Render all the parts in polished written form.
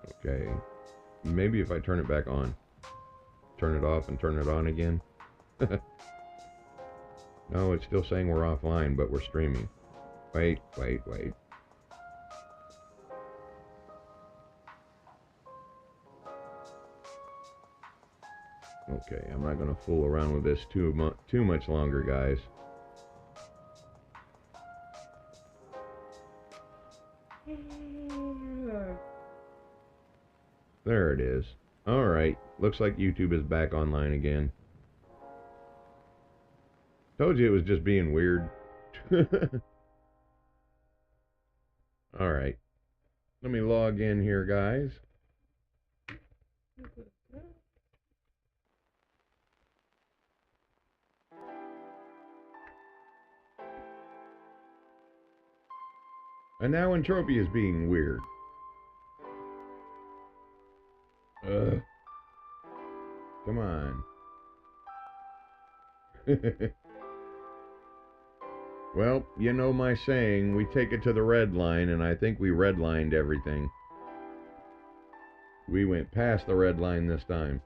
Okay. Maybe if I turn it back on. Turn it off and turn it on again. No, it's still saying we're offline, but we're streaming. Wait. Okay, I'm not gonna fool around with this too much longer, guys. There it is. Alright, looks like YouTube is back online again. Told you it was just being weird. Alright, let me log in here, guys. And now Entropy is being weird. Come on. Well, you know my saying, we take it to the red line, and I think we redlined everything. We went past the red line this time.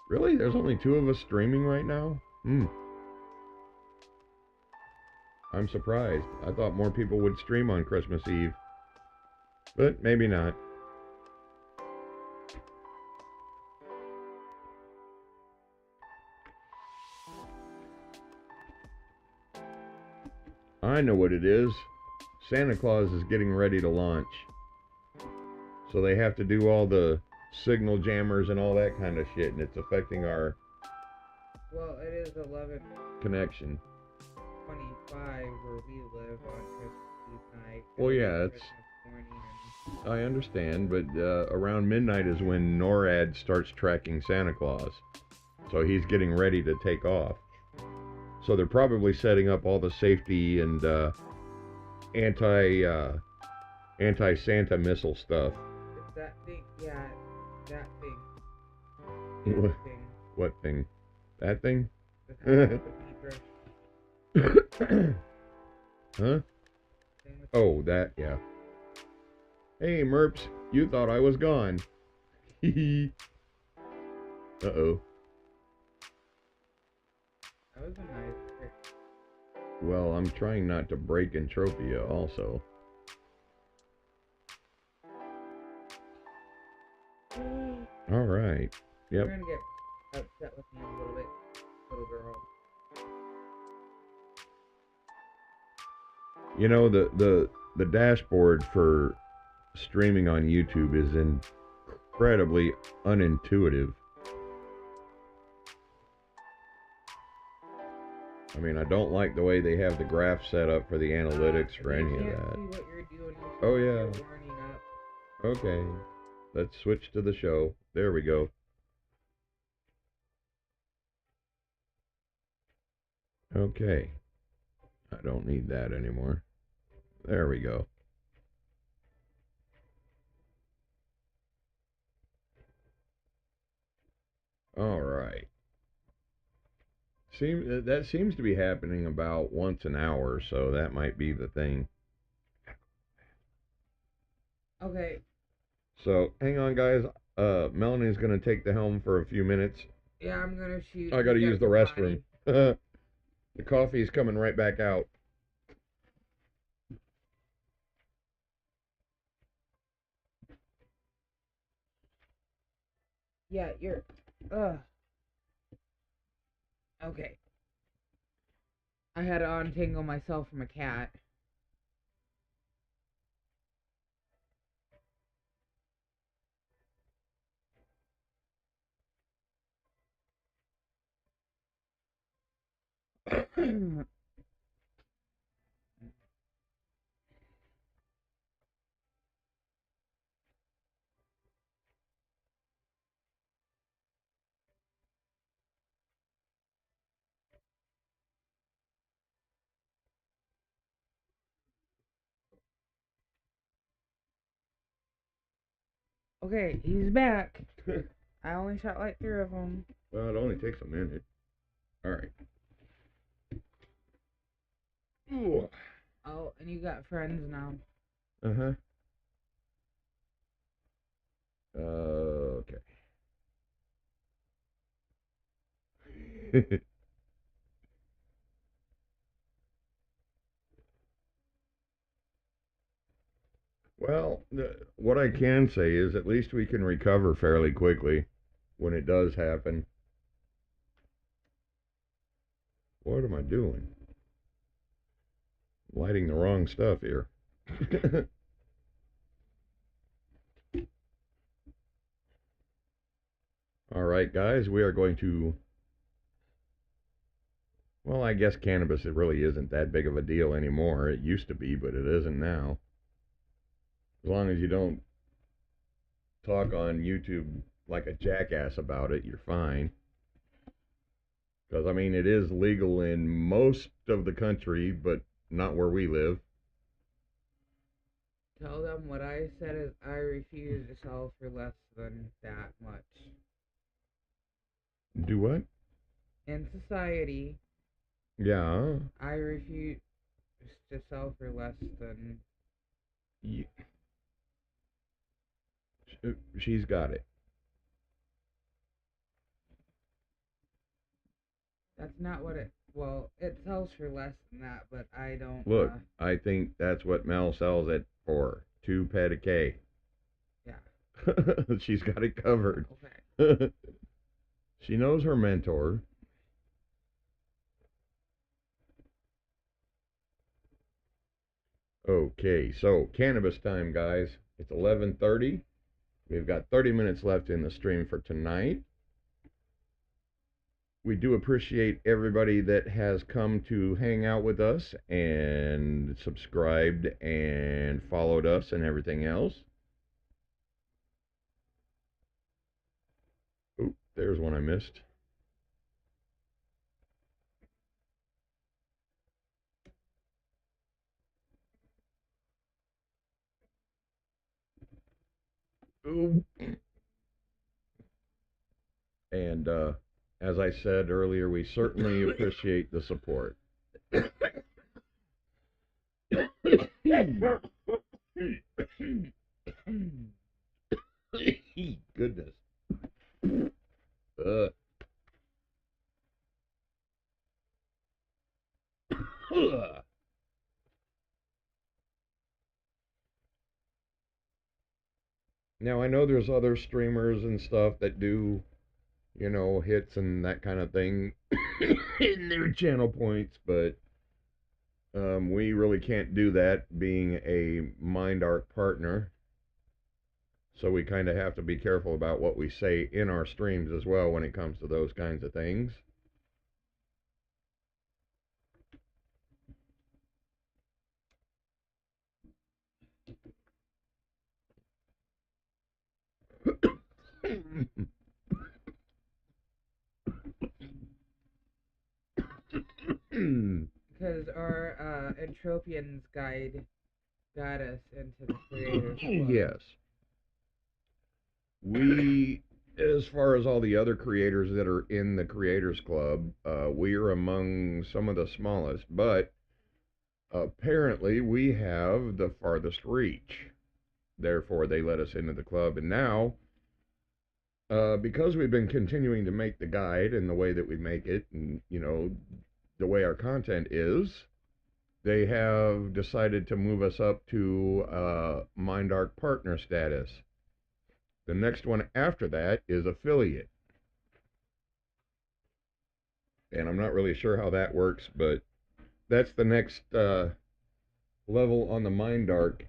Really? There's only 2 of us streaming right now? I'm surprised. I thought more people would stream on Christmas Eve. But maybe not. I know what it is. Santa Claus is getting ready to launch. So they have to do all the signal jammers and all that kind of shit, and it's affecting our... Well, it is 11... connection. 25 where we live on Christmas Eve night. Well, yeah, it's... I understand, but around midnight is when NORAD starts tracking Santa Claus. So he's getting ready to take off. So they're probably setting up all the safety and anti-Santa missile stuff. It's that thing, yeah, that thing. What, thing. What thing? That thing? Huh? Oh, that, yeah. Hey, Merps, you thought I was gone. Hee. Uh-oh. That was a nice trick. Well, I'm trying not to break Entropia also. Alright. Yep. You're gonna get upset with me a little bit, little girl. You know, the dashboard for streaming on YouTube is incredibly unintuitive. I mean, I don't like the way they have the graph set up for the analytics for any of that. See what you're doing. Oh, yeah. You're warming up. Okay. Let's switch to the show. There we go. Okay. I don't need that anymore. There we go. All right. That seems to be happening about once an hour, so that might be the thing. Okay. So, hang on, guys. Melanie's going to take the helm for a few minutes. Yeah, I'm going to shoot. I got to use the restroom. The coffee's coming right back out. Yeah, you're... Okay. I had to untangle myself from a cat. Okay, he's back. I only shot like 3 of them. Well, it only takes a minute. All right. Ooh. Oh, and you got friends now. Uh-huh. Okay. Well, what I can say is at least we can recover fairly quickly when it does happen. What am I doing? Lighting the wrong stuff here. All right, guys, we are going to. Well, I guess cannabis it really isn't that big of a deal anymore. It used to be, but it isn't now. As long as you don't talk on YouTube like a jackass about it, you're fine. Because, I mean, it is legal in most of the country, but not where we live. Tell them what I said is I refuse to sell for less than that much. Do what? In society, Yeah. I refuse to sell for less than. Ye- She's got it. That's not what it. Well, it sells for less than that, but I don't. Look, I think that's what Mel sells it for. 2 pet a K. Yeah. She's got it covered. Okay. She knows her mentor. Okay, so cannabis time, guys. It's 11:30. We've got 30 minutes left in the stream for tonight. We do appreciate everybody that has come to hang out with us and subscribed and followed us and everything else. Oop, there's one I missed. Ooh. And as I said earlier, we certainly appreciate the support. Goodness. Uh. Now I know there's other streamers and stuff that do, hits and that kind of thing in their channel points, but we really can't do that being a Mind Art partner. So we kind of have to be careful about what we say in our streams as well when it comes to those kinds of things. Because our Entropians guide got us into the Creators Club. Yes. We, as far as all the other creators that are in the Creators Club, we are among some of the smallest, but apparently we have the farthest reach. Therefore, they let us into the club. And now, because we've been continuing to make the guide and the way that we make it, and, the way our content is, they have decided to move us up to Mind Art partner status. The next one after that is affiliate. And I'm not really sure how that works, but that's the next level on the Mind Art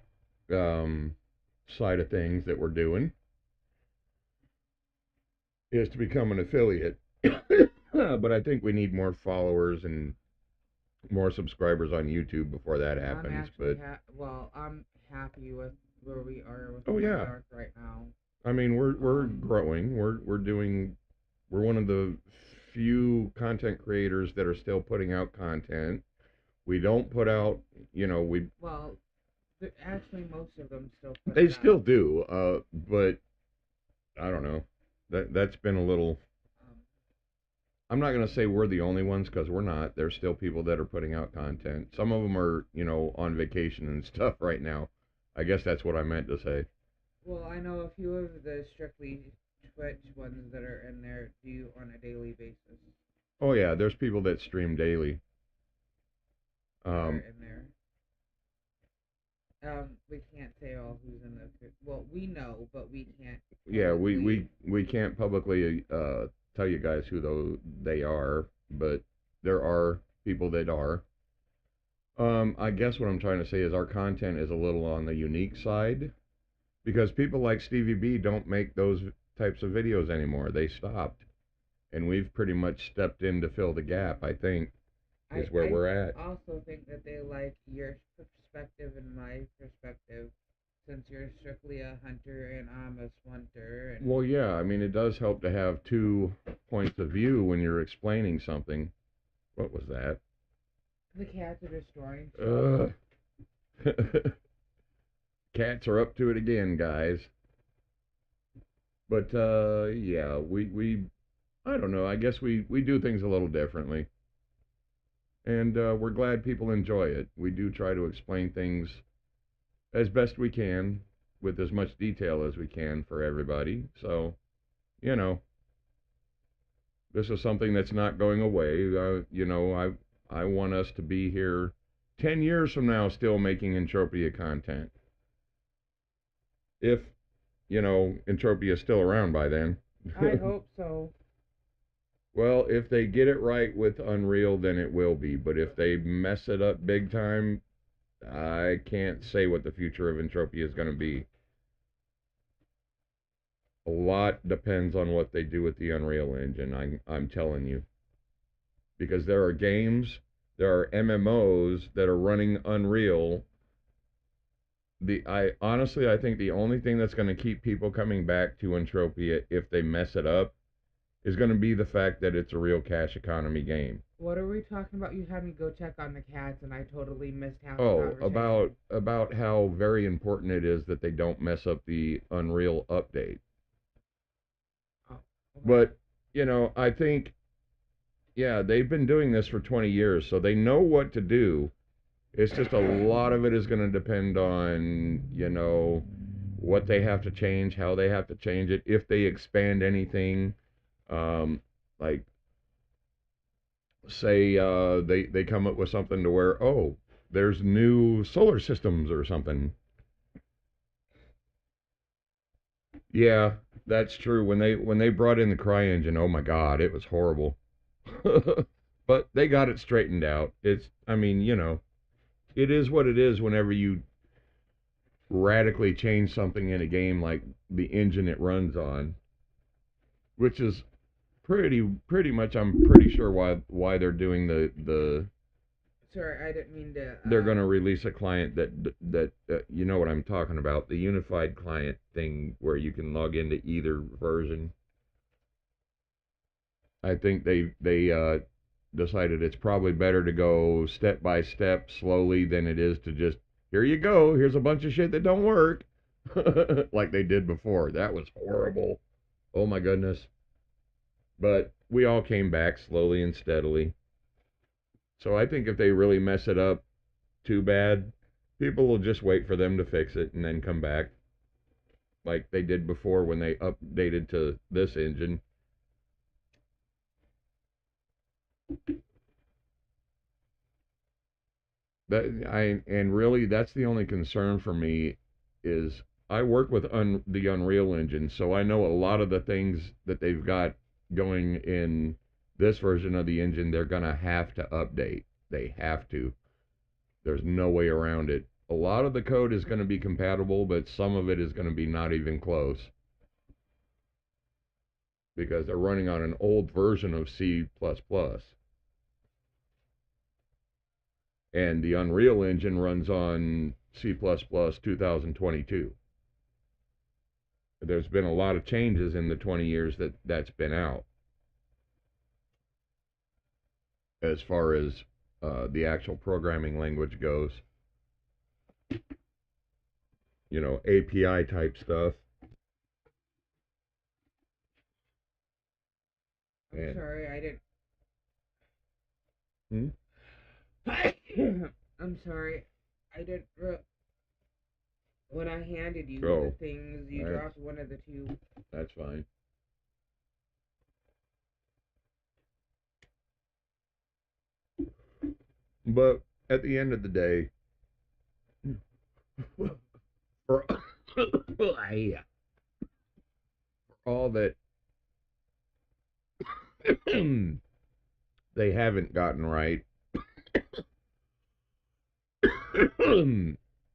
side of things that we're doing, is to become an affiliate. But I think we need more followers and more subscribers on YouTube before that happens. I'm happy with where we are with Dark right now. I mean, we're growing. We're one of the few content creators that are still putting out content. We don't put out, actually most of them still. They still do, but I don't know. That's been a little. I'm not going to say we're the only ones, because we're not. There's still people that are putting out content. Some of them are, on vacation and stuff right now. I guess that's what I meant to say. Well, I know a few of the strictly Twitch ones that are in there do on a daily basis. Oh yeah, there's people that stream daily. That are Um, in there. We can't say all who's in the. Well, we know, but we can't yeah, publicly. we can't publicly tell you guys who they are, but there are people that are. I guess what I'm trying to say is our content is a little on the unique side because people like Stevie B don't make those types of videos anymore. They stopped, and we've pretty much stepped in to fill the gap. I think is where I we're at. also think that they like your perspective and my perspective, since you're strictly a hunter and I'm a swunter, and Well, yeah, I mean it does help to have two points of view when you're explaining something. What was that? the cats are destroying stuff. Cats are up to it again, guys. But yeah, we I don't know. I guess we do things a little differently, and we're glad people enjoy it. We do try to explain things as best we can with as much detail as we can for everybody. So you know, this is something that's not going away. I want us to be here 10 years from now, still making Entropia content. If Entropia is still around by then. I hope so. Well, if they get it right with Unreal, then it will be. But if they mess it up big time, I can't say what the future of Entropia is going to be. A lot depends on what they do with the Unreal Engine. I'm telling you, because there are games, there are MMOs that are running Unreal. I think the only thing that's going to keep people coming back to Entropia if they mess it up is going to be the fact that it's a real cash economy game. What are we talking about? You had me go check on the cats, and I totally missed half the Oh, conversation. about how very important it is that they don't mess up the Unreal update. Oh, okay. But, I think yeah, they've been doing this for 20 years, so they know what to do. It's just a lot of it is going to depend on, what they have to change, how they have to change it, if they expand anything. Um, like say they come up with something to where, oh, there's new solar systems or something. Yeah, that's true. When they brought in the CryEngine, oh my God, it was horrible. But they got it straightened out. I mean, it is what it is whenever you radically change something in a game like the engine it runs on, which is pretty much I'm pretty sure why they're doing the Sorry, I didn't mean to. they're going to release a client that you know what I'm talking about, the unified client thing where you can log into either version. I think they decided it's probably better to go step by step slowly than it is to just here you go, here's a bunch of shit that don't work like they did before. That was horrible. Oh my goodness. But we all came back slowly and steadily. So I think if they really mess it up too bad, people will just wait for them to fix it and then come back like they did before when they updated to this engine. And really that's the only concern for me is I work with the Unreal Engine, so I know a lot of the things that they've got going in this version of the engine they're gonna have to update. They have to. There's no way around it. A lot of the code is going to be compatible, but some of it is going to be not even close because they're running on an old version of C++. And the Unreal Engine runs on C++ 2022. There's been a lot of changes in the 20 years that's been out as far as the actual programming language goes. API type stuff. I'm And sorry, I didn't. hmm? I'm sorry, I didn't. When I handed you the Oh, things, you that's, dropped one of the two. that's fine. But at the end of the day, for all that they haven't gotten right,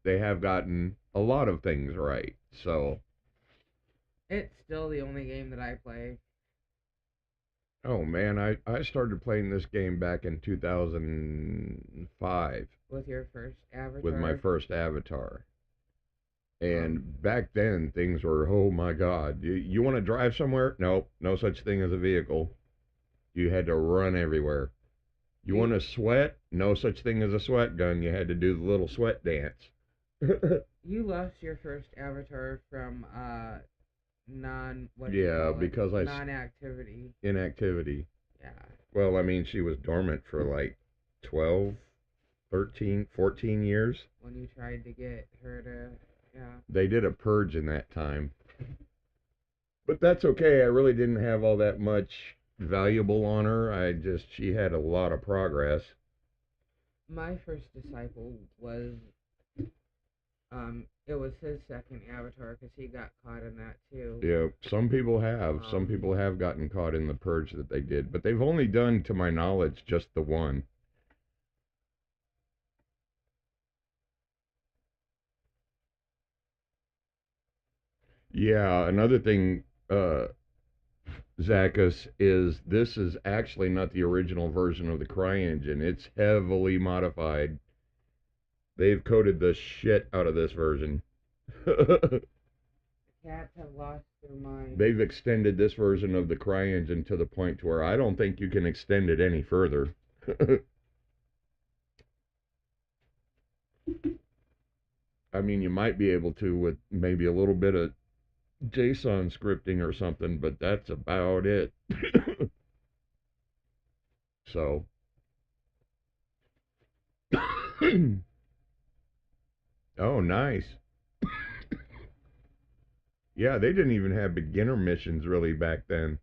they have gotten a lot of things right. So, It's still the only game that I play. oh man, I started playing this game back in 2005 With your first with my avatar. first avatar. And back then, things were, oh my God. You want to drive somewhere? Nope, no such thing as a vehicle. You had to run everywhere. You want to sweat? No such thing as a sweat gun. You had to do the little sweat dance. You lost your first avatar from what you Yeah, call it, because non-activity. Inactivity. Yeah. Well, I mean, she was dormant for like 12, 13, 14 years. When you tried to get her to, yeah. They did a purge in that time. But that's okay. I really didn't have all that much valuable on her. She had a lot of progress. My first disciple was, it was his second avatar because he got caught in that too. Yeah, some people have. Some people have gotten caught in the purge that they did, but they've only done, to my knowledge, just the one. Yeah, another thing, Zachus, is this is actually not the original version of the CryEngine. It's heavily modified. They've coded the shit out of this version. Cats have lost their mind. They've extended this version of the CryEngine to the point to where I don't think you can extend it any further. I mean, you might be able to with maybe a little bit of JSON scripting or something, but that's about it. So, oh, nice. Yeah, they didn't even have beginner missions really back then.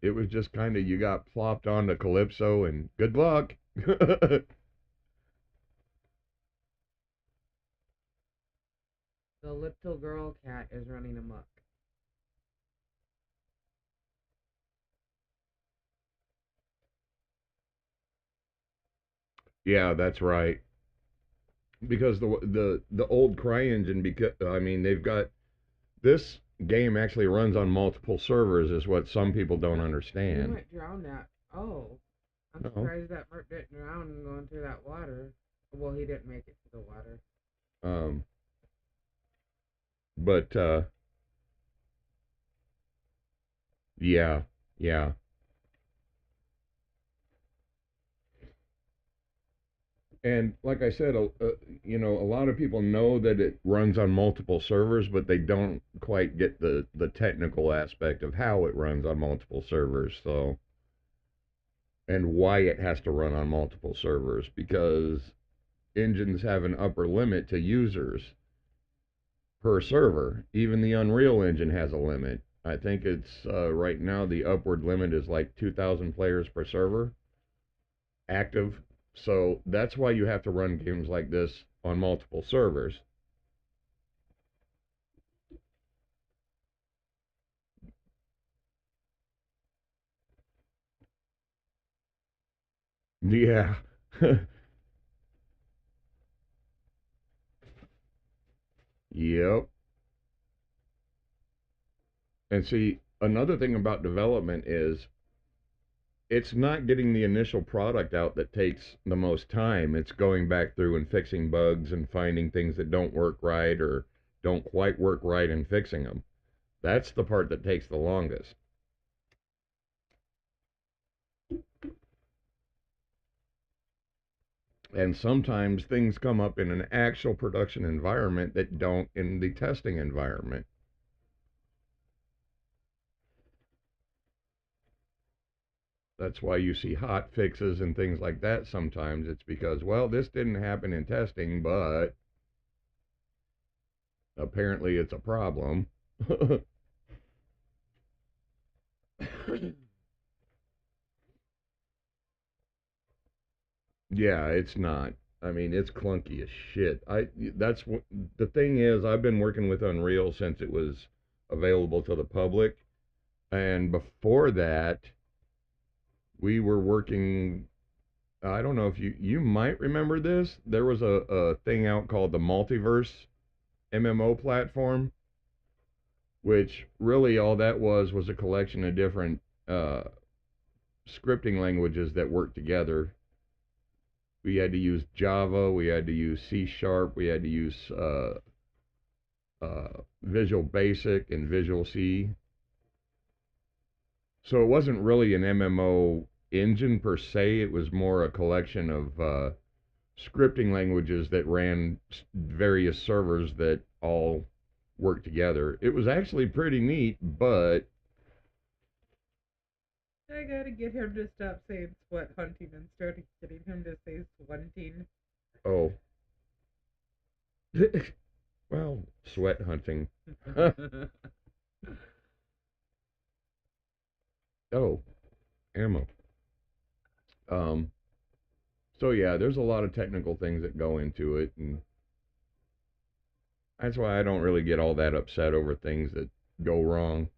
It was just kind of you got plopped onto Calypso and good luck. The little girl cat is running amok. Yeah, that's right. Because the old CryEngine, because I mean they've got this game actually runs on multiple servers, is what some people don't You understand. might drown that. Oh, I'm No. surprised that Mert didn't drown going through that water. Well, he didn't make it to the water. Um, but yeah, yeah. And like I said, a lot of people know that it runs on multiple servers, but they don't quite get the technical aspect of how it runs on multiple servers. So, and why it has to run on multiple servers, because engines have an upper limit to users per server. Even the Unreal Engine has a limit. I think it's right now the upward limit is like 2,000 players per server active. So that's why you have to run games like this on multiple servers. Yeah. Yep. And see, another thing about development is it's not getting the initial product out that takes the most time. It's going back through and fixing bugs and finding things that don't work right or don't quite work right and fixing them. That's the part that takes the longest. And sometimes things come up in an actual production environment that don't in the testing environment. That's why you see hot fixes and things like that sometimes. It's because, well, this didn't happen in testing, but apparently it's a problem. Yeah, it's not. I mean, it's clunky as shit. That's what the thing is. I've been working with Unreal since it was available to the public, and before that, we were working. I don't know if you might remember this. There was a thing out called the Multiverse MMO platform, which really all that was a collection of different uh, scripting languages that worked together. We had to use Java, we had to use C Sharp, we had to use Visual Basic and Visual C. So it wasn't really an MMO engine per se. It was more a collection of scripting languages that ran various servers that all worked together. It was actually pretty neat, but I gotta get him to stop saying sweat hunting and start getting him to say sweating. oh, well, sweat hunting. Oh, ammo. Um, so yeah, there's a lot of technical things that go into it, and that's why I don't really get all that upset over things that go wrong.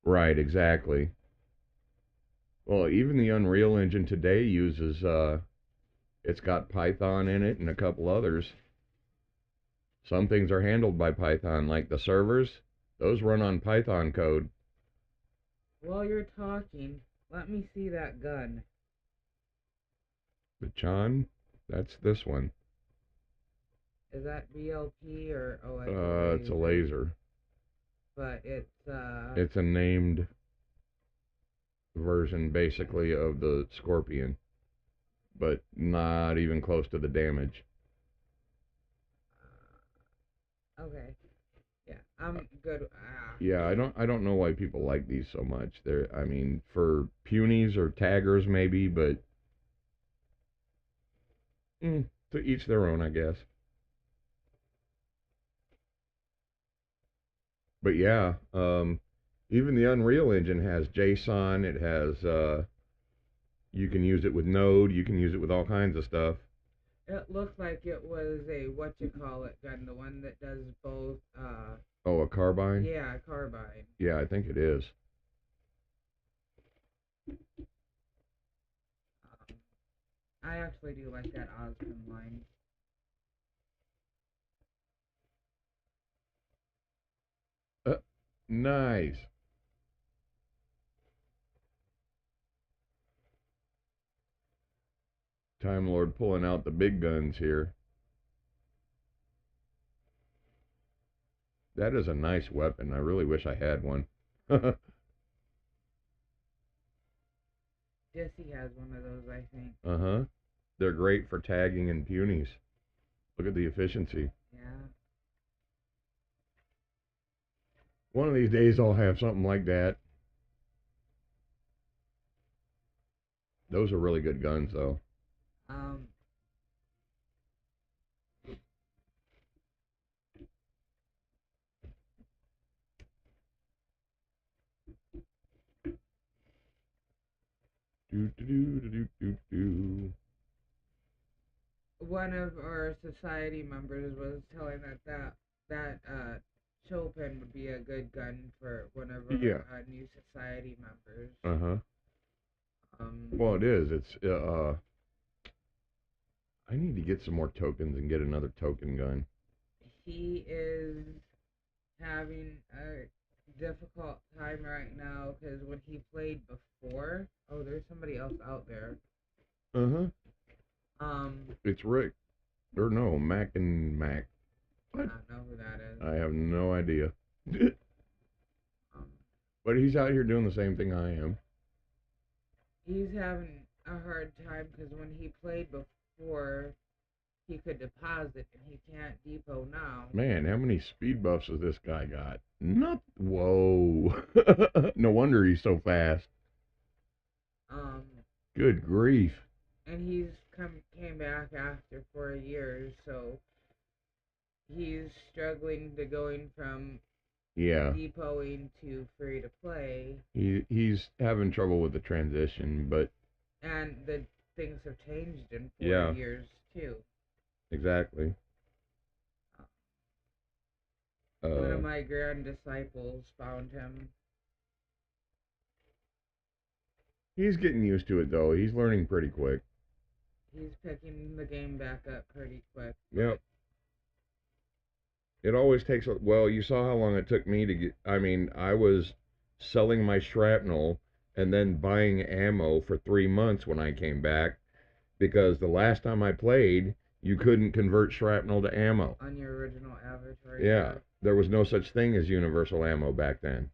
Right, exactly. Well, even the Unreal Engine today uses it's got Python in it and a couple others. Some things are handled by Python, like the servers. Those run on Python code. While you're talking, let me see that gun. But John, that's this one. Is that BLP or It's a laser. But it's It's a named version, basically, of the Scorpion, but not even close to the damage. okay. Yeah, I'm good. Yeah, I don't know why people like these so much. I mean, for punies or taggers maybe, but to each their own, I guess. But yeah, even the Unreal Engine has JSON. It has you can use it with Node. You can use it with all kinds of stuff. It looked like it was a what you call it gun, the one that does both. Oh, a carbine? Yeah, carbine. Yeah, I think it is. I actually do like that Osmond line. Uh, nice. Time Lord pulling out the big guns here. That is a nice weapon. I really wish I had one. Jesse has one of those, I think. Uh-huh. They're great for tagging and punies. Look at the efficiency. Yeah. One of these days I'll have something like that. Those are really good guns, though. Um. Do do do do do do. One of our society members was telling that Chopin would be a good gun for one of Yeah. our new society members. Uh-huh. Um, Well, it is. It's I need to get some more tokens and get another token gun. he is having a difficult time right now because when he played before, oh, there's somebody else out there. Uh-huh. Um, It's Rick. Or no, Mac and Mac. I What? don't know who that is. I have no idea. Um, But he's out here doing the same thing I am. he's having a hard time because when he played before, he could deposit, and he can't depot now. Man, how many speed buffs has this guy got? Not. Whoa. No wonder he's so fast. Um, Good grief. and came back after 4 years, so he's struggling to going from Yeah. depoting to free to play, He's having trouble with the transition, but and the things have changed in four yeah, years too. exactly. One of Uh, my grand disciples found him. he's getting used to it though. He's learning pretty quick. He's picking the game back up pretty quick. Yep. It always takes a, well, you saw how long it took me to get, I mean, I was selling my shrapnel and then buying ammo for 3 months when I came back because the last time I played, you couldn't convert shrapnel to ammo. On your original avatar. Yeah, there was no such thing as universal ammo back then.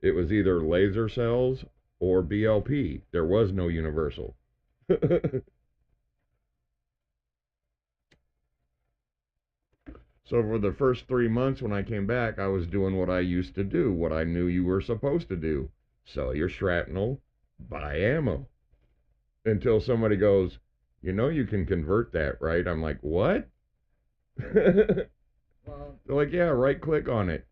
It was either laser cells or BLP. There was no universal. So for the first 3 months when I came back, I was doing what I used to do, what I knew you were supposed to do. Sell your shrapnel, buy ammo. Until somebody goes, you know you can convert that, right? I'm like, what? They're Well, like, yeah, right click on it.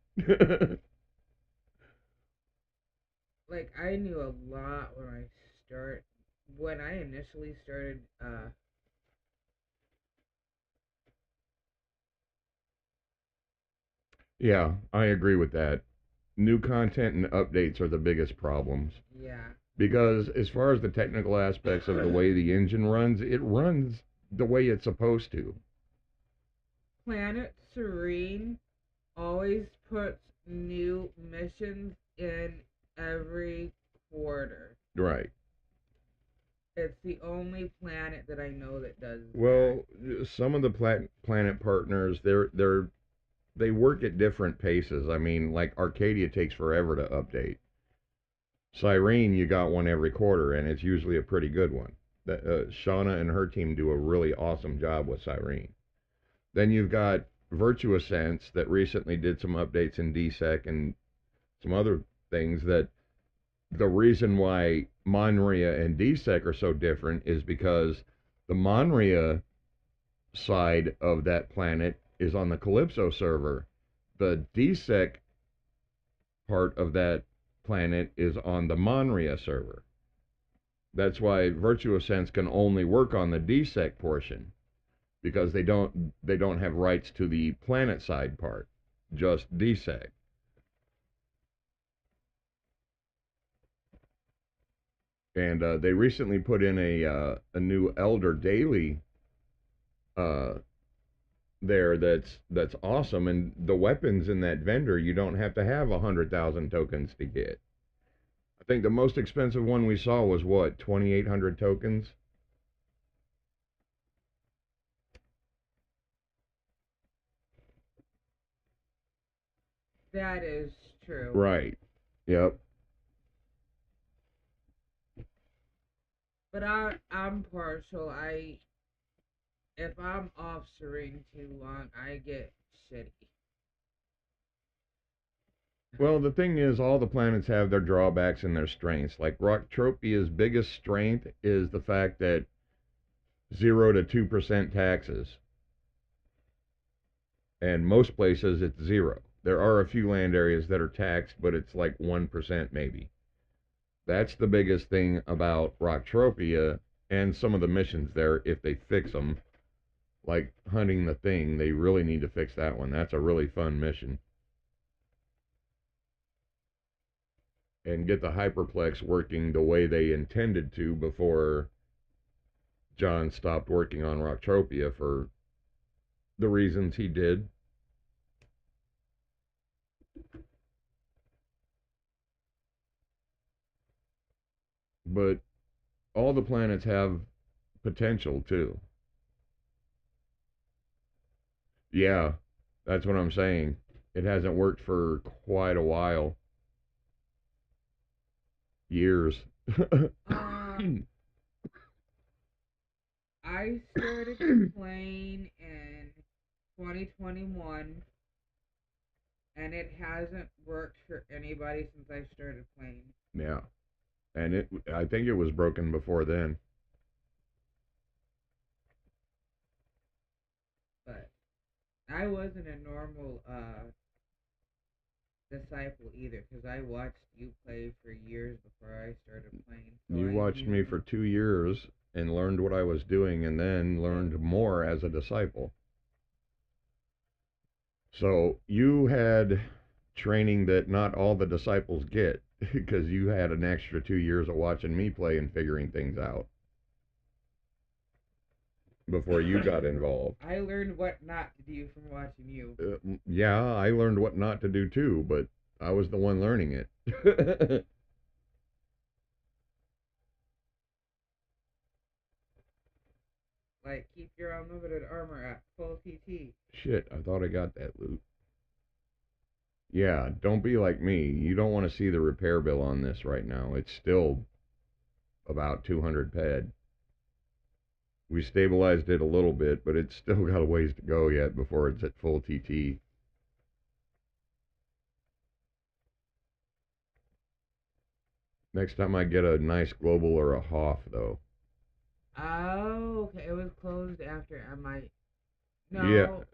like I knew a lot when I initially started Yeah, I agree with that. New content and updates are the biggest problems. yeah. Because as far as the technical aspects of the way the engine runs, it runs the way it's supposed to. Planet Serene always puts new missions in every quarter. Right. It's the only planet that I know that does Well, some of the planet partners, they work at different paces. I mean, like Arcadia takes forever to update. Cyrene, you got one every quarter, and it's usually a pretty good one. That Shauna and her team do a really awesome job with Cyrene. Then you've got Virtua Sense that recently did some updates in DSEC and some other things that the reason why Monria and DSEC are so different is because the Monria side of that planet is on the Calypso server. The DSEC part of that planet is on the Monria server. That's why Virtua Sense can only work on the DSEC portion because they don't have rights to the planet side part, just DSEC. And they recently put in a new Elder Daily uh, there that's awesome. And the weapons in that vendor you don't have to have 100,000 tokens to get. I think the most expensive one we saw was what, 2,800 tokens. That is true. Right. Yep. But I'm partial. If I'm off Serene too long, I get shitty. Well, the thing is, all the planets have their drawbacks and their strengths. Like Rocktropia's biggest strength is the fact that 0 to 2% taxes, and most places it's 0. There are a few land areas that are taxed, but it's like 1% maybe. That's the biggest thing about Rocktropia and some of the missions there, if they fix them. Like hunting the thing, they really need to fix that one. That's a really fun mission. And get the Hyperplex working the way they intended to before John stopped working on Rocktropia for the reasons he did. But all the planets have potential too. Yeah, that's what I'm saying. It hasn't worked for quite a while. Years. I I started playing in 2021, and it hasn't worked for anybody since I started playing. Yeah, and I think it was broken before then. But I wasn't a normal disciple either, because I watched you play for years before I started playing. So You I watched me knew. for 2 years and learned what I was doing, and then learned more as a disciple. So you had training that not all the disciples get because you had an extra 2 years of watching me play and figuring things out before you got involved. I learned what not to do from watching you. Yeah, I learned what not to do too, but I was the one learning it. Like, keep your unlimited armor at full TT. Shit, I thought I got that loot. Yeah, don't be like me. You don't want to see the repair bill on this right now. It's still about 200 ped. We stabilized it a little bit, but it's still got a ways to go yet before it's at full TT. Next time I get a nice global or a Hoff, though. Oh, okay. It was closed after MI. Yeah, No.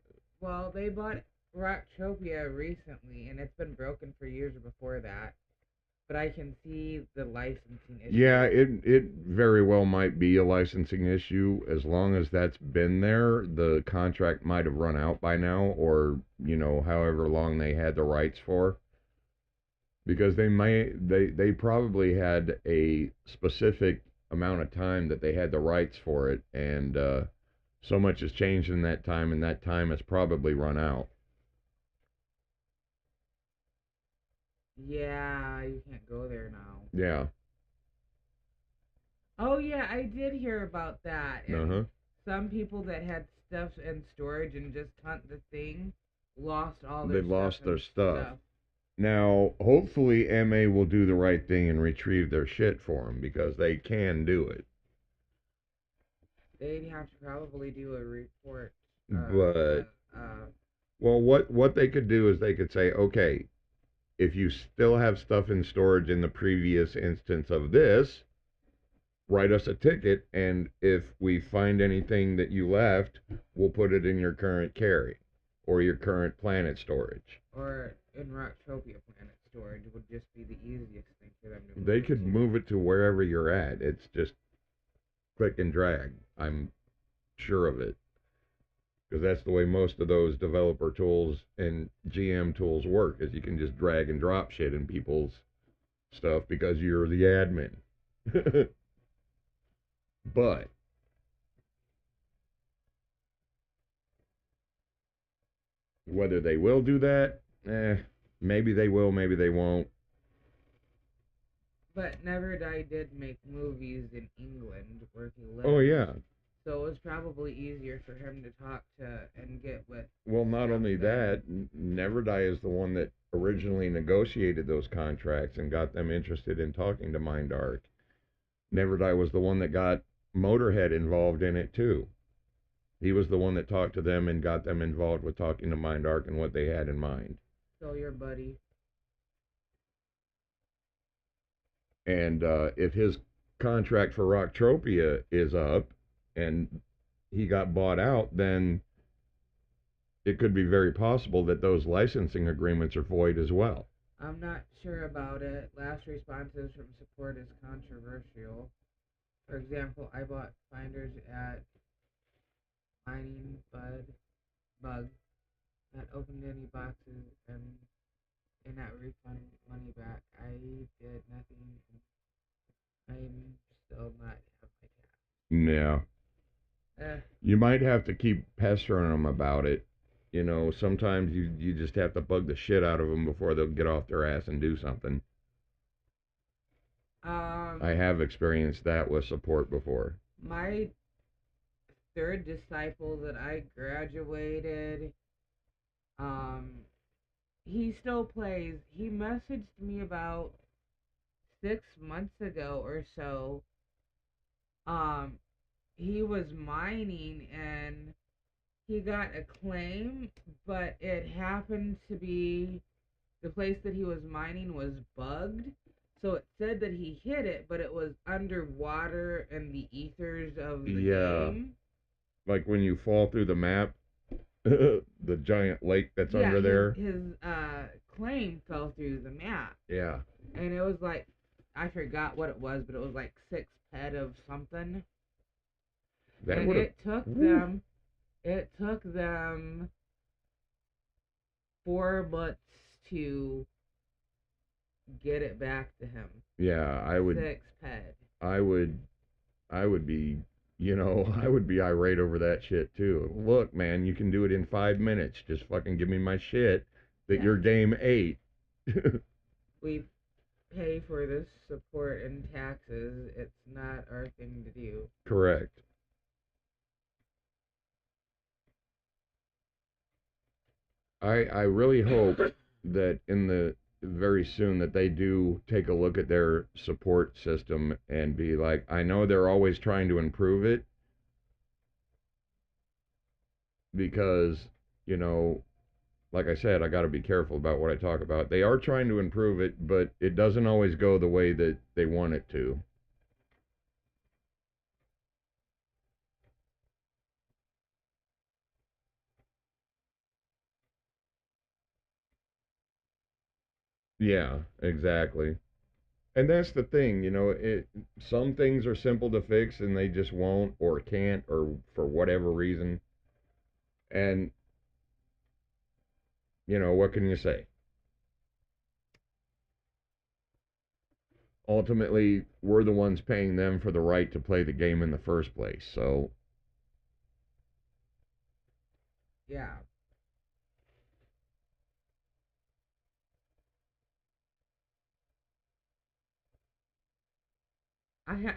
Well, they bought Rocktopia recently, and it's been broken for years before that. But I can see the licensing yeah, issue. it very well might be a licensing issue. As long as that's been there, the contract might have run out by now, or however long they had the rights for. Because they probably had a specific amount of time that they had the rights for it, and so much has changed in that time, and that time has probably run out. Yeah, you can't go there now. Yeah. Oh, yeah, I did hear about that. And Uh-huh. some people that had stuff in storage and just hunt the thing lost all They their stuff lost their and stuff. stuff. Now, hopefully MA will do the right thing and retrieve their shit for them, because they can do it. They'd have to probably do a report. But Uh, well, what they could do is they could say, okay, if you still have stuff in storage in the previous instance of this, write us a ticket, and if we find anything that you left, we'll put it in your current carry or your current planet storage. or in Rocktopia Planet storage would just be the easiest thing for them to They move it could to. move it to wherever you're at. It's just click and drag. I'm sure of it. Because that's the way most of those developer tools and GM tools work, is you can just drag and drop shit in people's stuff because you're the admin. But whether they will do that, maybe they will, maybe they won't. But Never Die did make movies in England where he Oh, lives. yeah. So it was probably easier for him to talk to and get with Well, not stuff only then. that, Never Die is the one that originally negotiated those contracts and got them interested in talking to Mindark. Never Die was the one that got Motorhead involved in it, too. He was the one that talked to them and got them involved with talking to Mindark and what they had in mind. So your buddy. And if his contract for Rocktropia is up and he got bought out, then it could be very possible that those licensing agreements are void as well. I'm not sure about it. Last responses from support is controversial. For example, I bought finders at Mining Bug, not opened any boxes, and did not refund money back. I did nothing. I'm still not have my cat. Yeah. Eh, You might have to keep pestering them about it. Sometimes you just have to bug the shit out of them before they'll get off their ass and do something. I um, have experienced that with support before. my third disciple that I graduated, um, he still plays. He messaged me about 6 months ago or so. Um, he was mining and he got a claim, but it happened to be the place that he was mining was bugged. So it said that he hit it, but it was underwater in the ethers of the Yeah, game. like when you fall through the map, the giant lake that's Yeah, under there. his claim fell through the map, Yeah, and it was like I forgot what it was, but it was like 6 ped of something, that and would have. it took them 4 months to get it back to him. Yeah, 6 ped. I would, I would be, I would be irate over that shit too. Look, man, you can do it in 5 minutes. Just fucking give me my shit that Yeah, your game ate. we pay for this support and taxes. It's not our thing to do. Correct. I really hope that in the very soon that they do take a look at their support system and be like, I know they're always trying to improve it because, you know, like I said, I got to be careful about what I talk about. They are trying to improve it, but it doesn't always go the way that they want it to. Yeah, exactly. And that's the thing, some things are simple to fix and they just won't or can't or for whatever reason. And, what can you say? Ultimately, we're the ones paying them for the right to play the game in the first place. So, Yeah,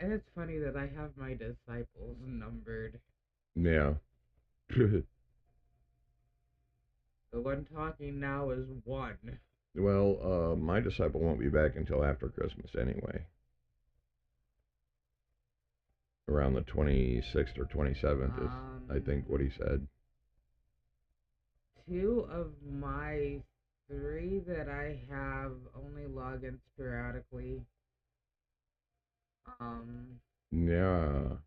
it's funny that I have my disciples numbered. yeah. The one talking now is one. Well, my disciple won't be back until after Christmas anyway, around the 26th or 27th is, I think, what he said. Two of my three that I have only log in sporadically. Um, Yeah.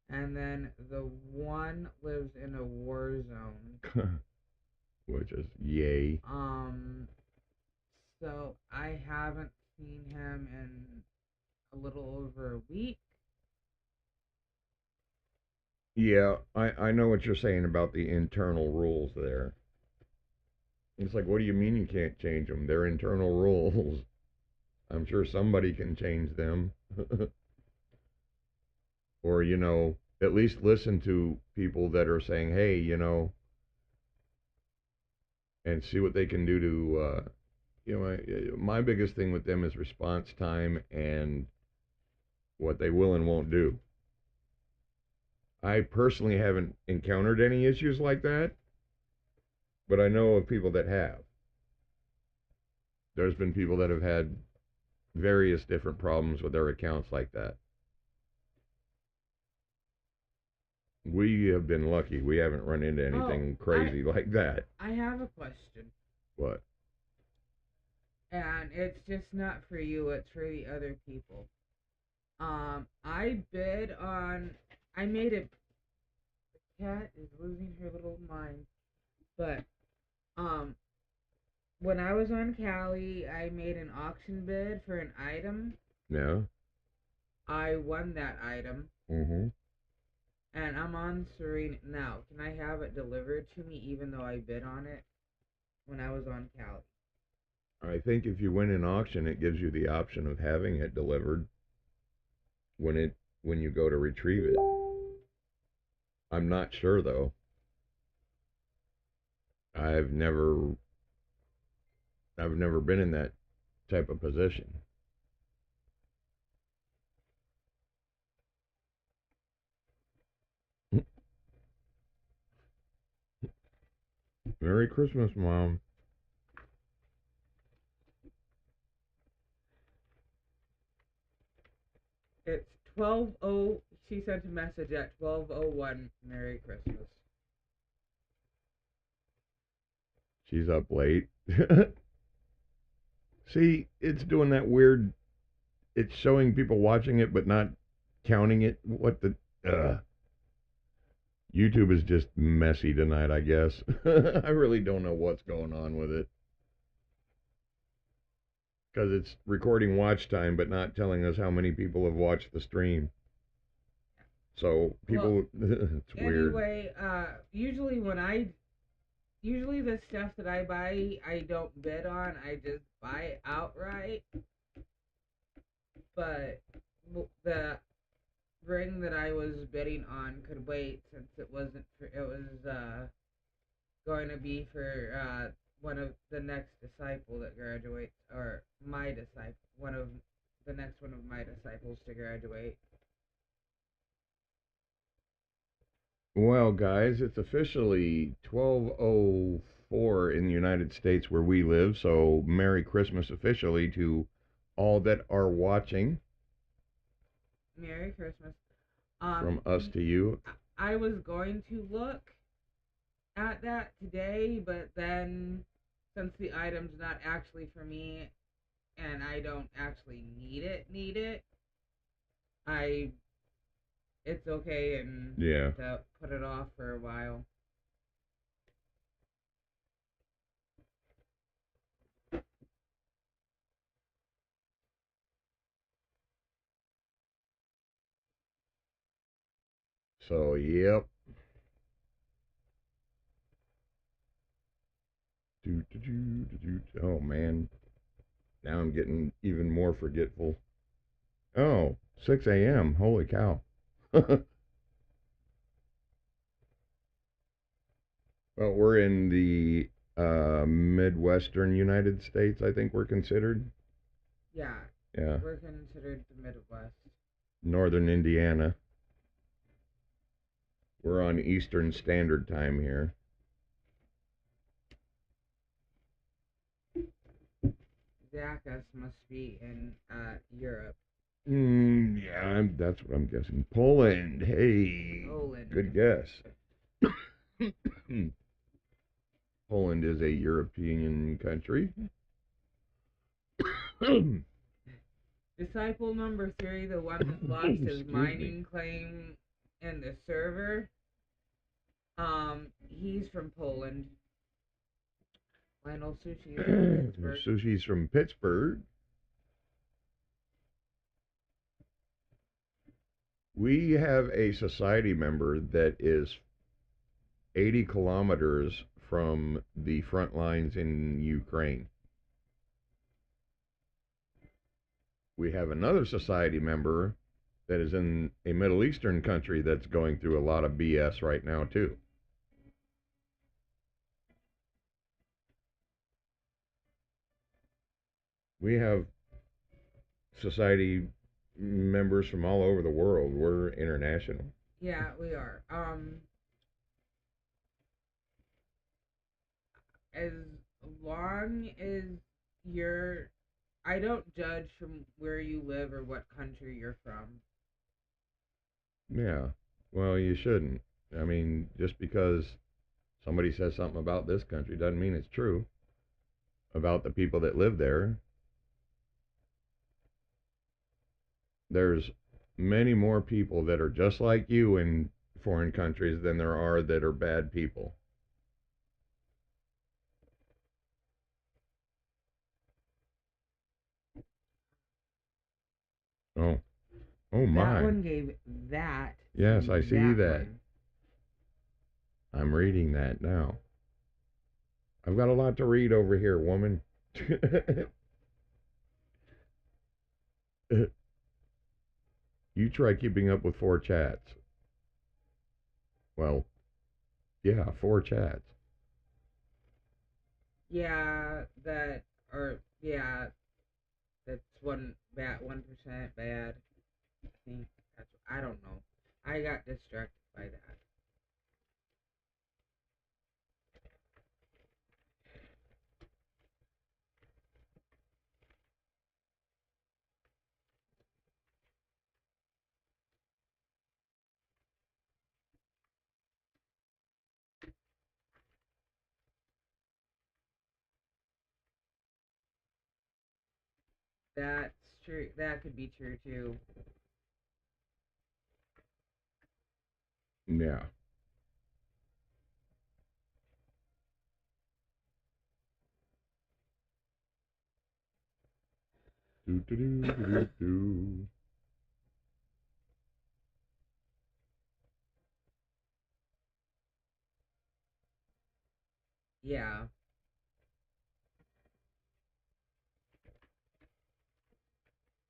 and then the one lives in a war zone. Which is yay. Um, so I haven't seen him in a little over a week. Yeah, I know what you're saying about the internal rules there. It's like, what do you mean you can't change them? They're internal rules. I'm sure somebody can change them. Or, at least listen to people that are saying, hey, and see what they can do to, my biggest thing with them is response time and what they will and won't do. I personally haven't encountered any issues like that, but I know of people that have. There's been people that have had various different problems with their accounts like that. We have been lucky. We haven't run into Oh, anything crazy like that. I have a question, What? and it's just not for you. It's for the other people. I bid on. I made a. The cat is losing her little mind, but um, when I was on Cali, I made an auction bid for an item. Yeah. I won that item, Mm-hmm. and I'm on Serene now. Can I have it delivered to me even though I bid on it when I was on Cali? I think if you win an auction, it gives you the option of having it delivered when you go to retrieve it. I'm not sure though. I've never I've never been in that type of position. Merry Christmas, Mom. It's 12:06 She sent a message at 12:01. Merry Christmas. She's up late. See, it's doing that weird. It's showing people watching it, but not counting it. What the? YouTube is just messy tonight, I guess. I really don't know what's going on with it. Because it's recording watch time, but not telling us how many people have watched the stream. So people, it's weird. Anyway, usually the stuff that I buy, I don't bid on. I just buy it outright. But the ring that I was bidding on could wait since it wasn't. It was going to be for one of the next disciple that graduates, or my disciple, one of the next one of my disciples to graduate. Well, guys, it's officially 12:04 in the United States where we live, so Merry Christmas officially to all that are watching. Merry Christmas. From us to you. I was going to look at that today, but then since the item's not actually for me and I don't actually need it, it's okay and to put it off for a while. So, yep. Oh, man. Now I'm getting even more forgetful. Oh, 6 a.m. Holy cow. Well, we're in the Midwestern United States, I think we're considered. Yeah. Yeah. We're considered the Midwest. Northern Indiana. We're on Eastern Standard Time here. Zacchus must be in Europe. Yeah, that's what I'm guessing. Poland. Hey. Poland. Good guess. Poland is a European country. Disciple number 3, the one that lost his mining claim in the server. He's from Poland. Lionel Sushi is from Pittsburgh. Sushi's from Pittsburgh. We have a society member that is 80 kilometers from the front lines in Ukraine. We have another society member that is in a Middle Eastern country that's going through a lot of BS right now, too. We have society members from all over the world. We're international. Yeah, we are. As long as I don't judge from where you live or what country you're from. Yeah, well, you shouldn't. I mean, just because somebody says something about this country doesn't mean it's true about the people that live there. There's many more people that are just like you in foreign countries than there are that are bad people. Oh, oh my. That one gave that. Yes, I see that. One. I'm reading that now. I've got a lot to read over here, woman. You try keeping up with 4 chats. Well, yeah, 4 chats. Yeah, that's 1% bad. I think I don't know. I got distracted by that. That's true. That could be true too. Yeah. Do do do do do. Yeah.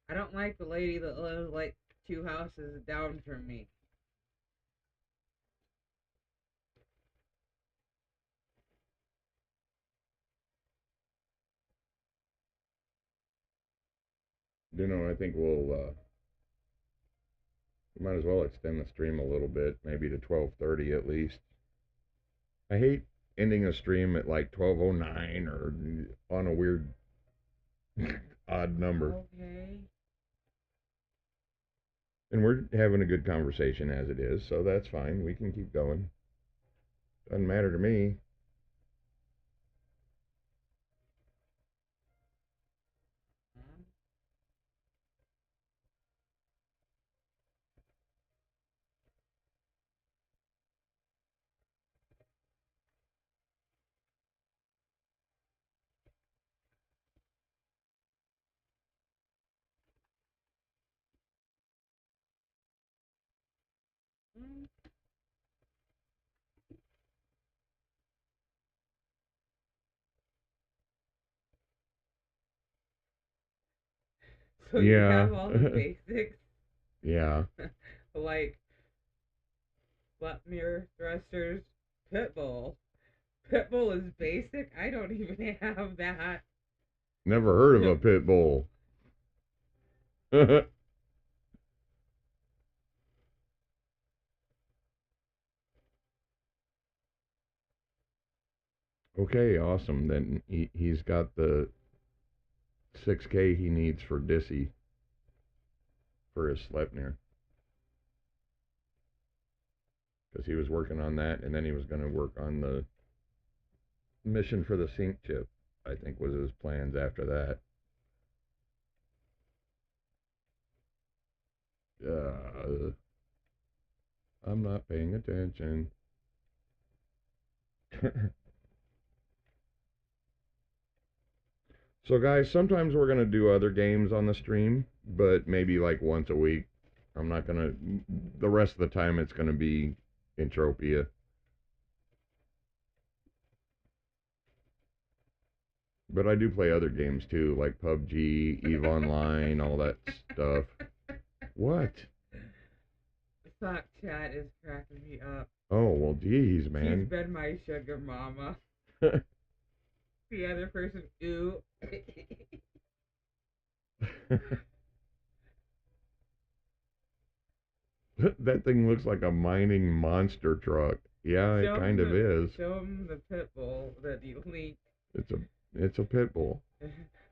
I don't like the lady that lives like two houses down from me. I think we might as well extend the stream a little bit, maybe to 12:30 at least. I hate ending a stream at like 12:09 or on a weird odd number. Okay. And we're having a good conversation as it is, so that's fine. We can keep going. Doesn't matter to me. So you Yeah. have all the basics, Yeah. like butt mirror thrusters, pitbull. Pitbull is basic. I don't even have that. Never heard of a pit bull. Okay, awesome. Then he's got the 6K he needs for Dissy for his Sleipnir. Because he was working on that, and then he was going to work on the mission for the sync chip, I think was his plans after that. I'm not paying attention. So, guys, sometimes we're going to do other games on the stream, but maybe like once a week. I'm not going to, the rest of the time it's going to be Entropia. But I do play other games too, like PUBG, EVE Online, all that stuff. What? Sock chat is cracking me up. Oh, well, geez, She's man. been my sugar mama. The other person, ooh. That thing looks like a mining monster truck. Yeah, it kind of is. Show him the pit bull that you linked. It's a pit bull.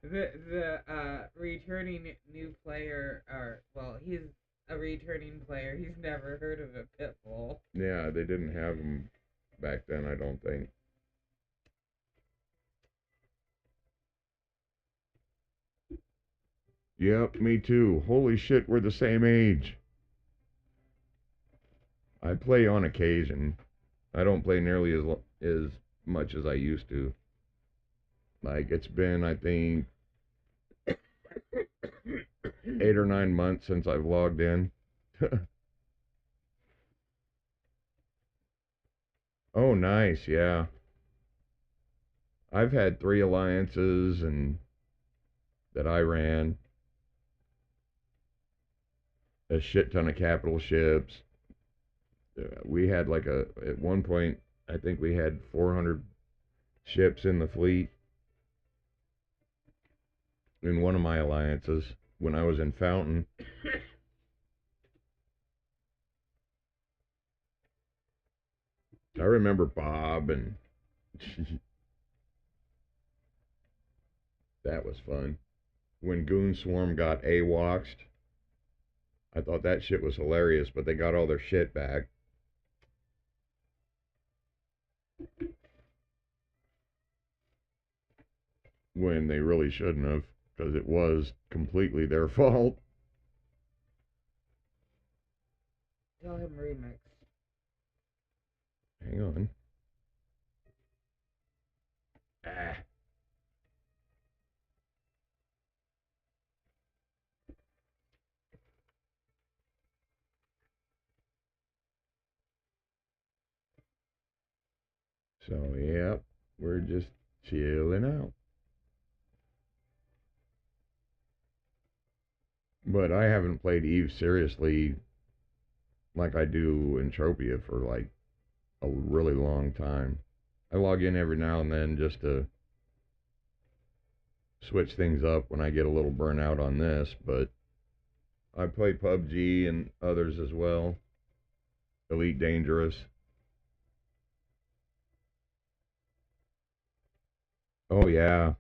The returning new player, or well, he's a returning player. He's never heard of a pit bull. Yeah, they didn't have them back then, I don't think. Yep, me too. Holy shit, we're the same age. I play on occasion. I don't play nearly as much as I used to. Like it's been, I think, 8 or 9 months since I've logged in. Oh, nice. Yeah, I've had 3 alliances and that I ran a shit ton of capital ships. We had like at one point, I think we had 400 ships in the fleet in one of my alliances when I was in Fountain. I remember Bob, and that was fun. When Goon Swarm got AWOXed, I thought that shit was hilarious, but they got all their shit back when they really shouldn't have. because it was completely their fault. Tell him remix. Hang on. Ah. So, yep, we're just chilling out. But I haven't played Eve seriously like I do Entropia for like a really long time. I log in every now and then just to switch things up when I get a little burnout on this, but I play PUBG and others as well. Elite Dangerous. Oh yeah.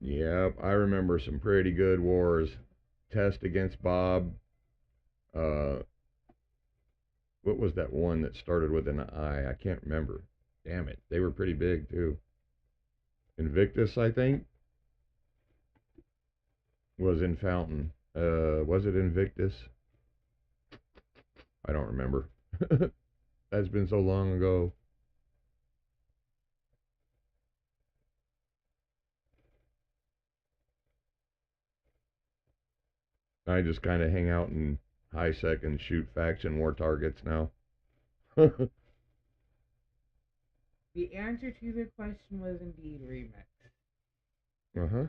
Yep, I remember some pretty good wars. Test against Bob. Uh what was that one that started with an I? I can't remember. Damn it. They were pretty big too. Invictus, I think, was in Fountain. Was it Invictus? I don't remember. That's been so long ago. I just kind of hang out in high sec and shoot faction war targets now. The answer to the question was indeed remix. Uh huh.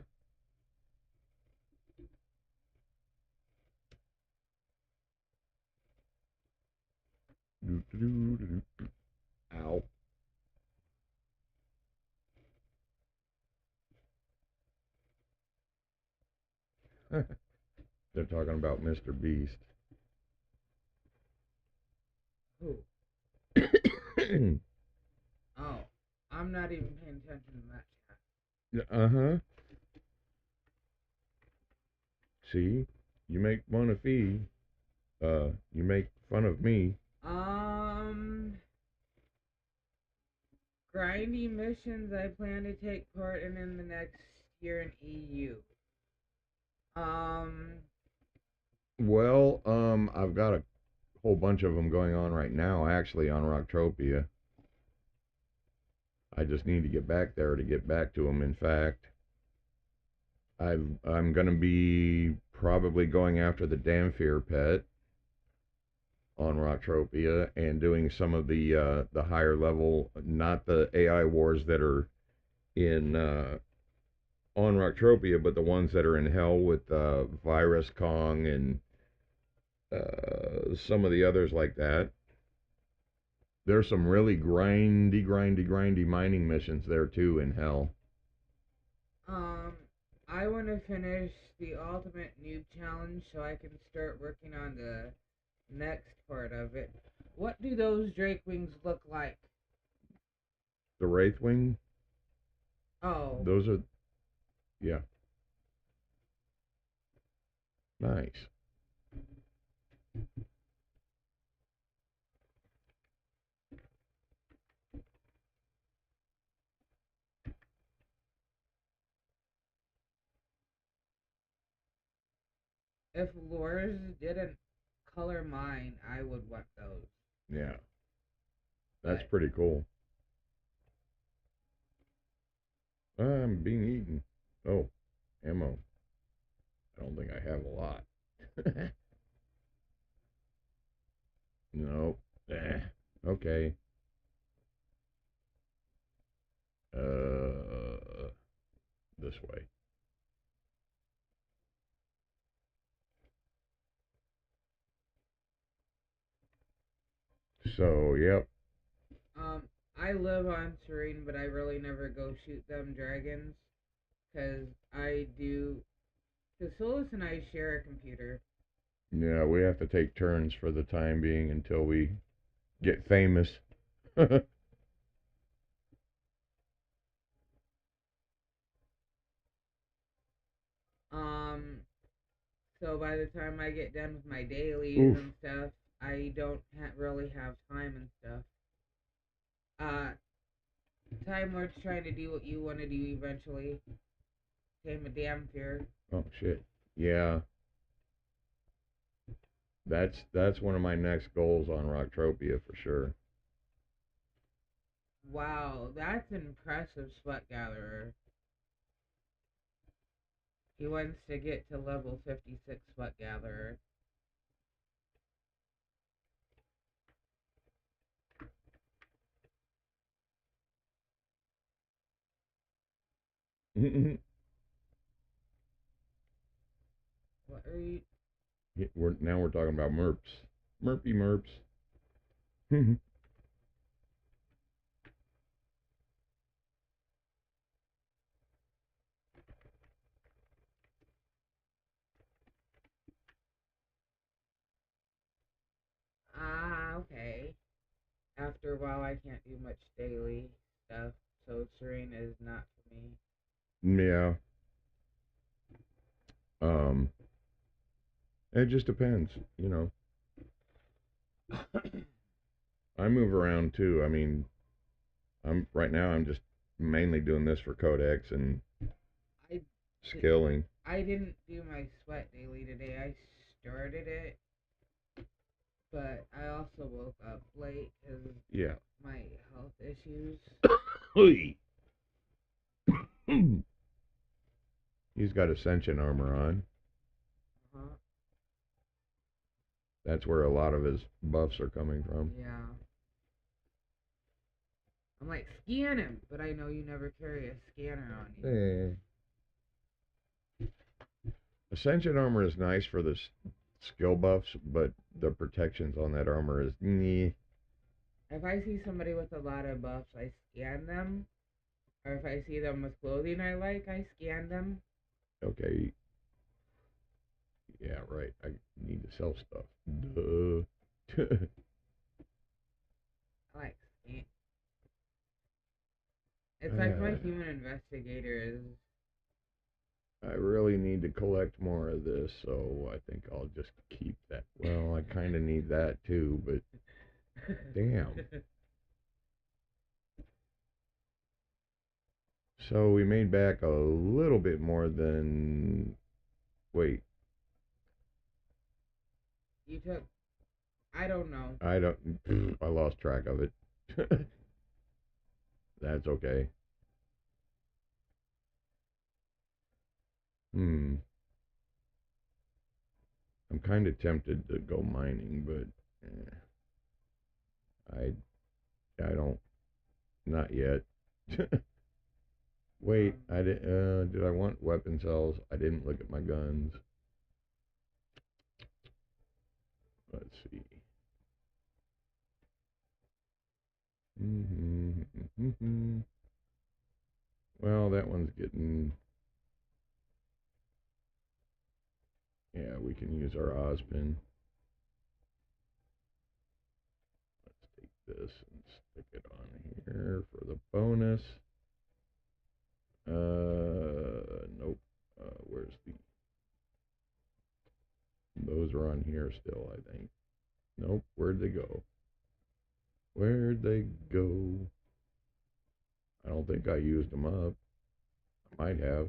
Ow. They're talking about Mr. Beast. Who? Oh, I'm not even paying attention to that chat. Uh huh. See, you make fun of Fee. You make fun of me. Grindy missions I plan to take part in the next year in EU. Um, Well, I've got a whole bunch of them going on right now, actually, on Rocktropia. I just need to get back there to get back to them. In fact, I'm going to be probably going after the Damphir pet on Rocktropia and doing some of the higher level, not the AI wars that are in on Rocktropia, but the ones that are in Hell with Virus Kong and some of the others like that. There's some really grindy mining missions there too in Hell. um, I want to finish the Ultimate Noob Challenge so I can start working on the next part of it. What do those Drake wings look like? The Wraithwing, Oh, those are, yeah, nice. if Lures didn't color mine, I would want those. Yeah, that's But pretty cool. I'm being eaten. Oh, ammo. I don't think I have a lot. No. Okay. This way. So, yep. um, I live on Serene, but I really never go shoot them dragons because I do. Because Solis and I share a computer. Yeah, we have to take turns for the time being until we get famous. Um, so by the time I get done with my dailies Oof. and stuff, I don't really have time and stuff. Uh, Time Lord's trying to do what you want to do eventually. Tame a damn fear. Oh shit. Yeah. That's one of my next goals on Rocktropia for sure. Wow, that's impressive, Sweat Gatherer. He wants to get to level 56 Sweat Gatherer. What are you? We're talking about merps. Merpy merps. Ah, okay. After a while, I can't do much daily stuff, so terrain is not for me. Yeah. Um it just depends, you know. I move around too. I mean, I'm just mainly doing this for codex and I skilling. I didn't do my sweat daily today. I started it, but I also woke up late because Yeah. my health issues. He's got ascension armor on. Uh-huh. That's where a lot of his buffs are coming from. Yeah. I'm like, scan him, but I know you never carry a scanner on you. Ascension armor is nice for the skill buffs, but the protections on that armor is meh. If I see somebody with a lot of buffs, I scan them. Or if I see them with clothing I like, I scan them. Okay. Yeah, right. I need to sell stuff. Duh. I like scan. It's like my human investigator is. I really need to collect more of this, so I think I'll just keep that. Well, I kind of need that too, but damn. So we made back a little bit more than. Wait, You took. I don't know. I don't. I lost track of it. That's okay. Hmm. I'm kind of tempted to go mining, but I don't. Not yet. Wait, I did. Did I want weapon cells? I didn't look at my guns. Let's see. Well, that one's getting. Yeah, we can use our Ozpin. Let's take this and stick it on here for the bonus. Nope. Where's the? Those are on here still, I think. Nope. Where'd they go? Where'd they go? I don't think I used them up. I might have.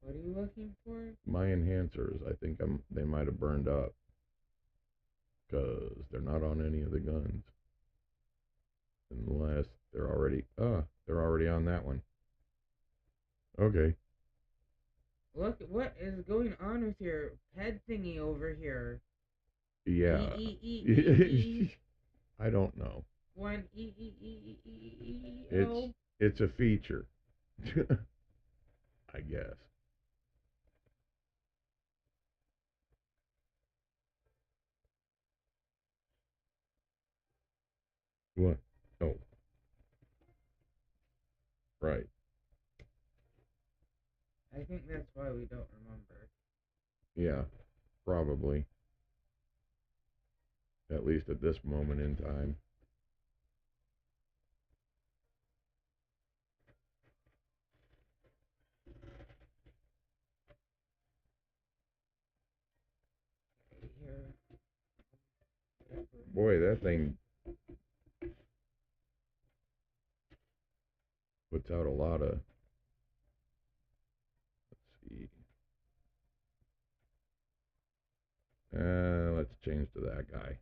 What are you looking for? My enhancers. I think they might have burned up because they're not on any of the guns. Unless they're already on that one. Okay. Look, what is going on with your head thingy over here? Yeah. E. I don't know. One E. It's a feature. I guess. What? Oh, right. I think that's why we don't remember. Yeah, probably. At least at this moment in time. Here. Boy, that thing Puts out a lot of. Let's see. Let's change to that guy.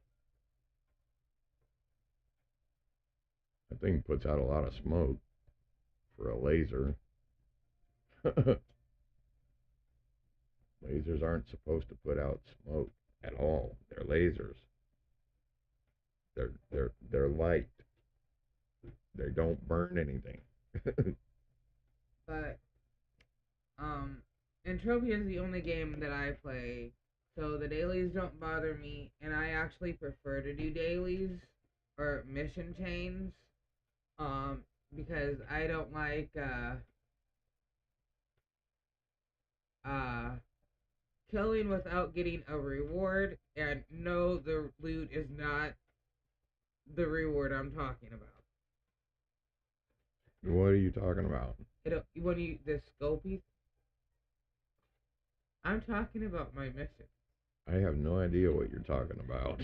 That thing puts out a lot of smoke for a laser. Lasers aren't supposed to put out smoke at all. They're lasers. They're light. They don't burn anything. But Entropia is the only game that I play, so the dailies don't bother me, and I actually prefer to do dailies or mission chains, because I don't like uh killing without getting a reward, and no, the loot is not the reward I'm talking about. What are you talking about? When you the scopy, I'm talking about my mission. I have no idea what you're talking about.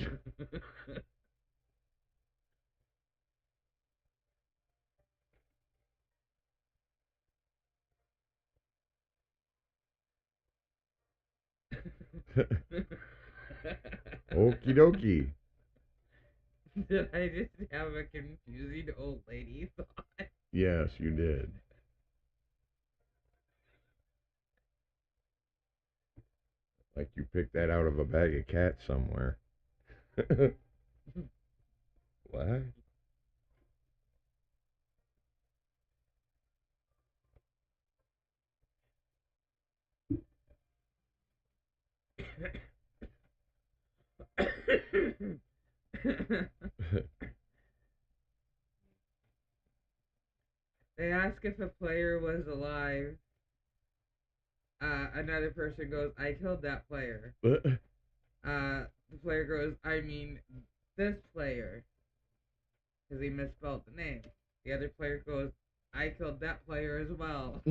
Okie dokie. Did I just have a confusing old lady thought? Yes, you did. Like you picked that out of a bag of cats somewhere. What? They ask if a player was alive. Another person goes, "I killed that player." The player goes, "I mean this player," because he misspelled the name. The other player goes, "I killed that player as well."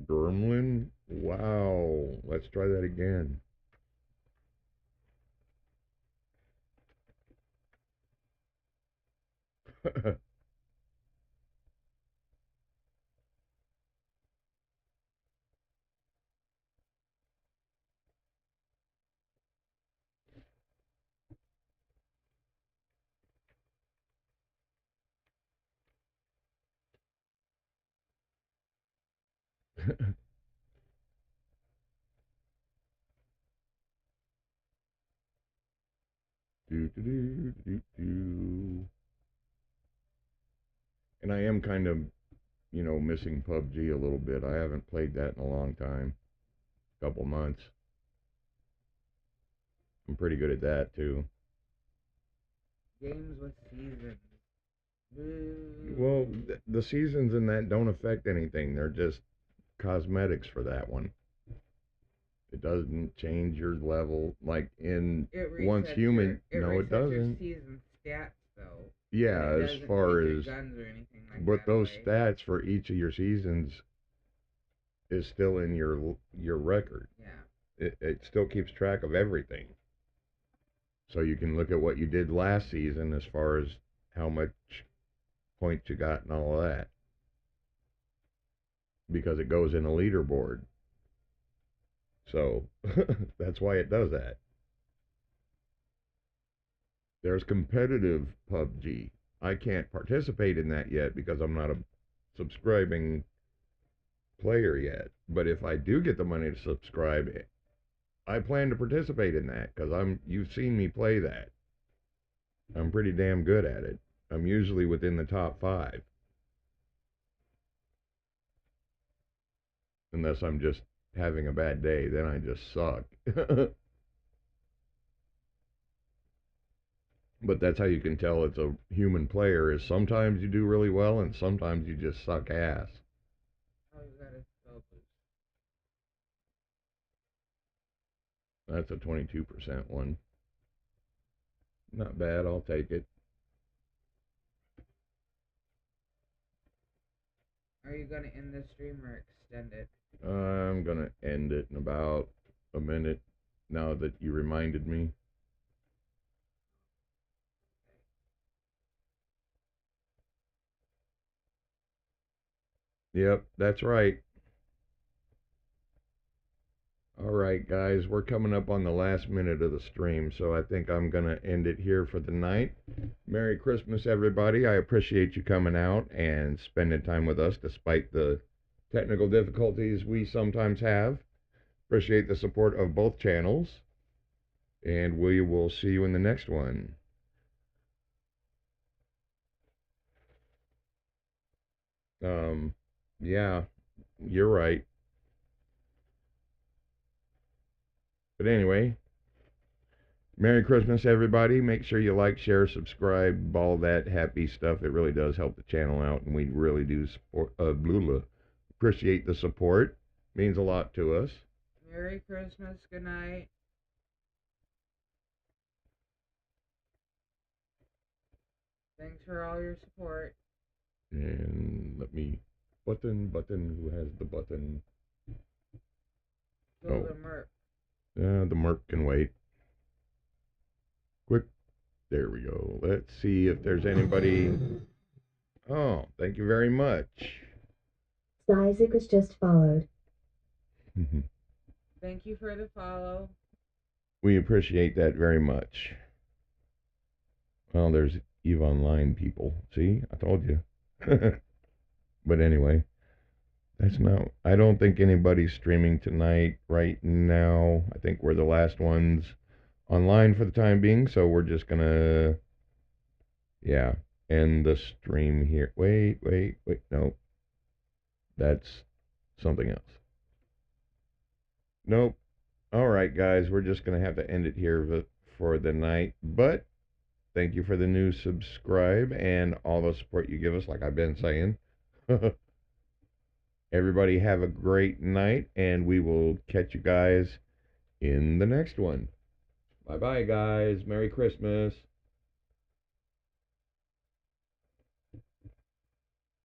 Gremlin? Wow. Let's try that again. do, do, do, do, do. And I am kind of, missing PUBG a little bit. I haven't played that in a long time. Couple months. I'm pretty good at that too. Games with seasons. Well, the seasons in that don't affect anything. They're just cosmetics for that one. It doesn't change your level like in once human. No, it doesn't. Your season stats though. Yeah, as far as guns or anything like but that those away. stats for each of your seasons is still in your record. Yeah. It still keeps track of everything. So you can look at what you did last season as far as how much points you got and all of that. Because it goes in a leaderboard. So that's why it does that. There's competitive PUBG. I can't participate in that yet because I'm not a subscribing player yet. But if I do get the money to subscribe, I plan to participate in that because you've seen me play that. I'm pretty damn good at it. I'm usually within the top 5. Unless I'm just having a bad day, then I just suck. But that's how you can tell it's a human player is sometimes you do really well and sometimes you just suck ass. Oh, you gotta scope it. That's a 22% one. Not bad, I'll take it. Are you gonna end the stream or extend it? I'm gonna end it in about a minute now that you reminded me. Yep, that's right. All right, guys, we're coming up on the last minute of the stream, so I think I'm going to end it here for the night. Merry Christmas, everybody. I appreciate you coming out and spending time with us despite the technical difficulties we sometimes have. Appreciate the support of both channels, and we will see you in the next one. Yeah, you're right. But anyway, Merry Christmas, everybody. Make sure you like, share, subscribe, all that happy stuff. It really does help the channel out, and we really do support, appreciate the support. Means a lot to us. Merry Christmas. Good night. Thanks for all your support. And let me... Button, who has the button? Fill the merp. The merp can wait. Quick. There we go. Let's see if there's anybody... Oh, thank you very much. Isaac was just followed. Thank you for the follow. We appreciate that very much. Well, there's EVE Online people. See? I told you. But anyway, that's not... I don't think anybody's streaming tonight right now. I think we're the last ones online for the time being, so we're just gonna... Yeah, end the stream here. Wait. No. That's something else. Nope. Alright, guys, we're just gonna have to end it here for the night. But thank you for the new subscribe and all the support you give us, like I've been saying. Everybody have a great night, and we will catch you guys in the next one. Bye-bye, guys. Merry Christmas.